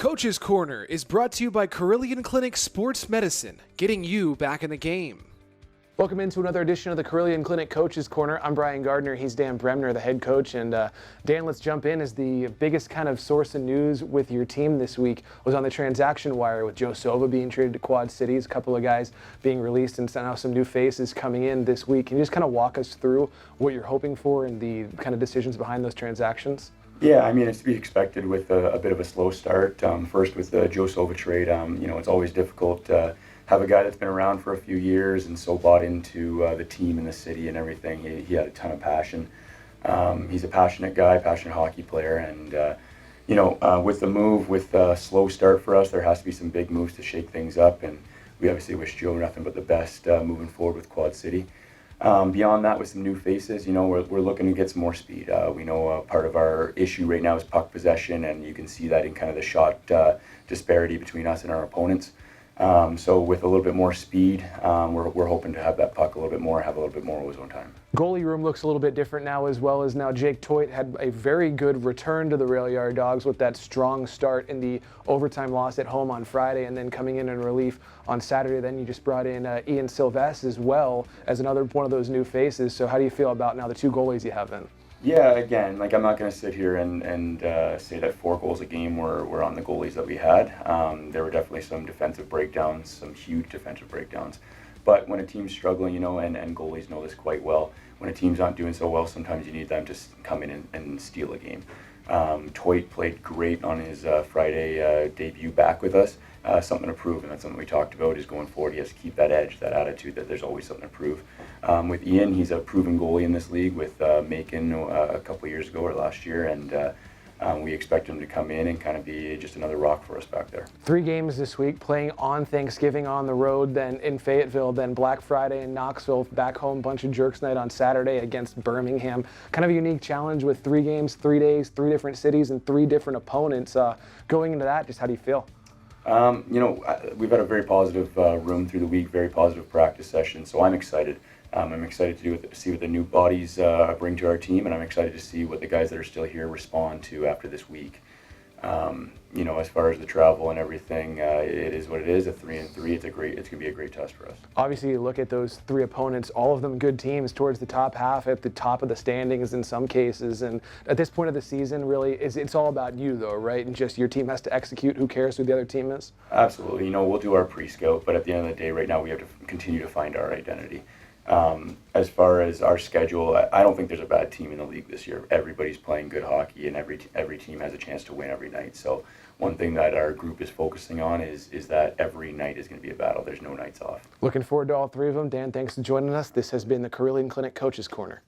Coach's Corner is brought to you by Carilion Clinic Sports Medicine, getting you back in the game. Welcome into another edition of the Carilion Clinic Coach's Corner. I'm Brian Gardner. He's Dan Bremner, the head coach. And Dan, let's jump in. As the biggest kind of source of news with your team this week was on the transaction wire with Joe Sova being traded to Quad Cities, a couple of guys being released, and now some new faces coming in this week. Can you just kind of walk us through what you're hoping for and the kind of decisions behind those transactions? Yeah, I mean, it's to be expected with a bit of a slow start. First with the Joe Sova trade, it's always difficult to have a guy that's been around for a few years and so bought into the team and the city and everything. He had a ton of passion. He's a passionate guy, passionate hockey player, and with the move, with a slow start for us, there has to be some big moves to shake things up, and we obviously wish Joe nothing but the best moving forward with Quad City. Beyond that, with some new faces, we're looking to get some more speed. We know part of our issue right now is puck possession, and you can see that in kind of the shot disparity between us and our opponents. So with a little bit more speed, we're hoping to have that puck a little bit more, have a little bit more ozone time. Goalie room looks a little bit different now as well, as now Jake Toit had a very good return to the Rail Yard Dogs with that strong start in the overtime loss at home on Friday, and then coming in relief on Saturday. Then you just brought in Ian Sylvestre as well as another one of those new faces. So how do you feel about now the two goalies you have in? Yeah, again, I'm not going to sit here and say that 4 goals a game were on the goalies that we had. There were definitely some defensive breakdowns, some huge defensive breakdowns. But when a team's struggling, and goalies know this quite well, when a team's not doing so well, sometimes you need them to come in and steal a game. Toit played great on his Friday debut back with us. Something to prove, and that's something we talked about, is going forward he has to keep that edge, that attitude that there's always something to prove. With Ian, he's a proven goalie in this league with Macon a couple of years ago or last year, and we expect him to come in and kind of be just another rock for us back there. 3 games this week, playing on Thanksgiving on the road, then in Fayetteville, then Black Friday in Knoxville, back home, bunch of Jerks Night on Saturday against Birmingham. Kind of a unique challenge with 3 games, 3 days, 3 different cities, and 3 different opponents. Going into that, just how do you feel? We've had a very positive room through the week, very positive practice session, so I'm excited. I'm excited to see what the new bodies bring to our team, and I'm excited to see what the guys that are still here respond to after this week. As far as the travel and everything, it is what it is. A 3-3, it's going to be a great test for us. Obviously, you look at those 3 opponents, all of them good teams towards the top half, at the top of the standings in some cases. And at this point of the season, really, it's all about you, though, right? And just your team has to execute. Who cares who the other team is? Absolutely. We'll do our pre-scout, but at the end of the day, right now, we have to continue to find our identity. As far as our schedule, I don't think there's a bad team in the league this year. Everybody's playing good hockey, and every team has a chance to win every night. So one thing that our group is focusing on is that every night is going to be a battle. There's no nights off. Looking forward to all 3 of them. Dan, thanks for joining us. This has been the Carilion Clinic Coach's Corner.